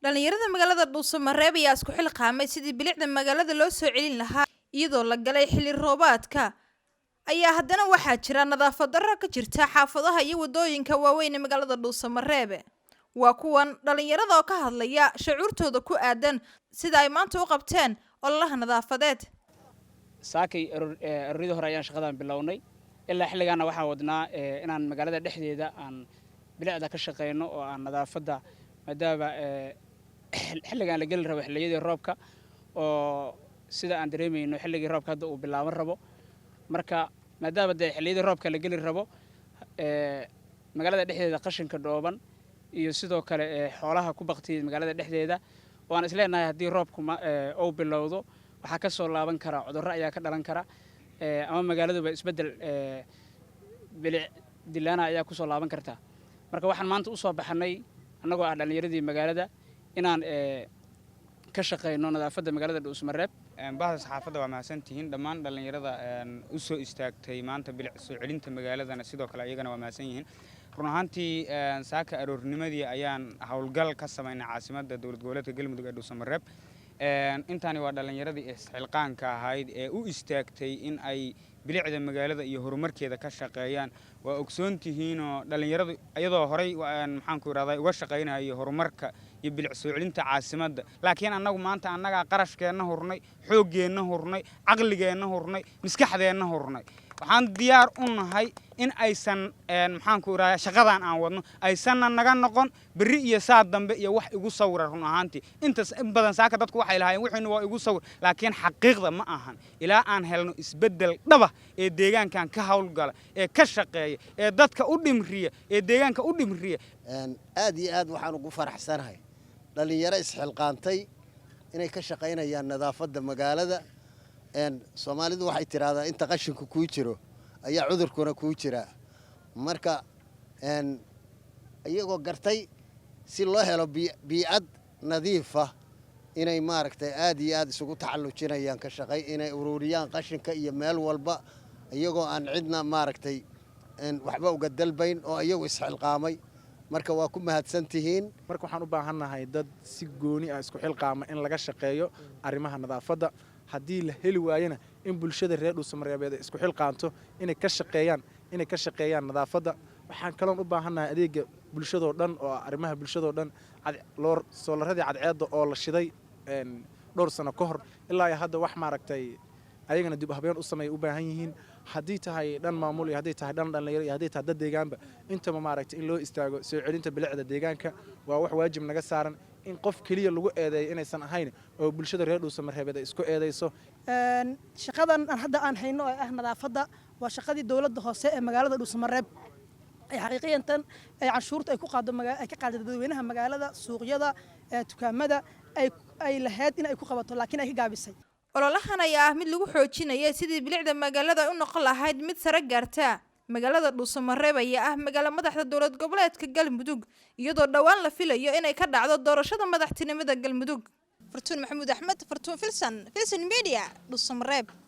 dhalinyarada magaalada Dhuusamareeb ayaa isku xilqaamay sidii bilicda magaalada loo soo celin lahaa iyadoo la galay xilli roobaadka ayaa haddana waxaa jira nadaafad darro ka jirta xaafadaha iyo wadooyinka waaweyn ee magaalada Dhuusamareeb waa kuwan dhalinyarada oo ka hadlaya shucuurtooda ku aadan sida ay maanta u qabteen ololaha nadaafadeed saakay aroorida hore ayaan shaqadan bilownay ilaa xilligaana waxaan wadnaa inaan magaalada dhexdeeda aan bilicda ka shaqeyno oo aan nadaafada maadaama xilligan la gali rabo xilliyadii roobka oo sida aan dareemayno xilligii roobka hadda uu bilaaban rabo marka maadaama xilliyadii roobka la gali rabo magaalada dhexdeeda qashinka dhooban iyo sidoo kale xoolaha ku baqtiyay magaalada dhexdeeda waan isleenahay haddii roobku uu bilowdo waxaa ka soo laaban kara cudurro ayaa ka dhalan kara ama magaaladuba isbedel bilic dilaana ayaa ku soo laaban karta marka waxaan maanta u soo baxnay annagoo ah dhalinyaradii magaalada inaan ka shaqeyno nadaafadda magaalada Dhuusamareeb bahda saxaafadda waa mahadsantihiin dhammaan dhalinyarada u soo istaagtay maanta bilic soo celinta magaaladana sidoo kale ayagana waa mahadsan yihiin run ahaantii saaka aroornimadii ayaan howlgal ka samaynay caasimadda dowlad goboleedka galmudug ee Dhuusamareeb intaani waa dhalinyaradii isxilqaanka ahayd ee u istaagtay in ay bilicda magaalada iyo horumarkeeda ka shaqeeyaan waa ogsoontihiin oo dhalinyaradu iyadoo horay maxaan ku yiraahdaa uga shaqeynayay horumarka iyo bilic soo celinta caasimadda laakiin annagu maanta annaga qarashkeena hurnay xooggeena hurnay aqligeena hurnay maskaxdeena hurnay waxaan diyaar u nahay in aysan maxaan ku yiraahdaa shaqadan aan wadno aysan naga noqon bari iyo saad dambe iyo wax igu sawira run ahaantii intaas in badan saaka dadku waxay lahaayeen wixii waa igu sawir laakiin xaqiiqda ma ahan ilaa aan helno isbedel dhaba ee deegaankan ka hawlgala ee ka shaqeeya ee dadka u dhimriya ee deegaanka u dhimriya aad iyo aad waxaan ugu faraxsanahay dhalinyaro isxilqaantay inay ka shaqeynayaan nadaafadda magaalada Soomaalidu waxay tiraahdaa inta qashinku ku jiro ayaa cudurkuna ku jira marka iyagoo gartay si loo helo biicad nadiif ah inay maaragtay aad iyo aad isugu taxallujinayaan ka shaqay inay ururiyaan qashinka iyo meel walba iyagoo aan cidna maaragtay waxba uga dalbayn oo iyagu isxilqaamay marka waa ku mahadsantihiin marka waxaan u baahanahay dad si gooni ah isku xilqaama in laga shaqeeyo arrimaha nadaafadda haddii la heli waayana in bulshada reer Dhuusamareeb isku xilqaanto inay ka shaqeeyaan nadaafadda waxaan kaloon u baahanahay adeega bulshada oo dhan oo arrimaha bulshada oo dhan soolarradii cadceedda oo la shiday dhowr sano ka hor ilaa hadda wax maaragtay ayagana dib u habeen u sameeyay u baahan yihiin haddii tahay dhan maamul iyo haddii tahay dhan dhalinyaro iyo haddii tahay dad deegaanba intaba maaragtay in loo istaago soo celinta bilicda deegaanka waa wax waajib naga saaran in qof kaliya lagu eedeeyo inaysan ahayn oo bulshada reer Dhuusamareeb isku eedeyso shaqadan hadda aan hayno ee ah nadaafadda waa shaqadii dawladda hoose ee magaalada Dhuusamareeb ay xaqiiqiyatan ay canshuurta ay ku qaado ay ka qaado dadweynaha magaalada suuqyada dukaamada ay lahayd in ay ku qabato laakiin ay ka gaabisay ololahan ayaa ah mid lagu xoojinayo sidii bilicda magaalada u noqon lahayd mid sare gaarta magaalada Dhuusamareeb ayaa ah magaalo madaxda dowlad goboleedka Galmudug iyadoo dhawaan la filayo inay ka dhacdo doorashada madaxtinimada Galmudug Fartuun Maxamuud Axmed Fartuun Filsan Media Dhuusamareeb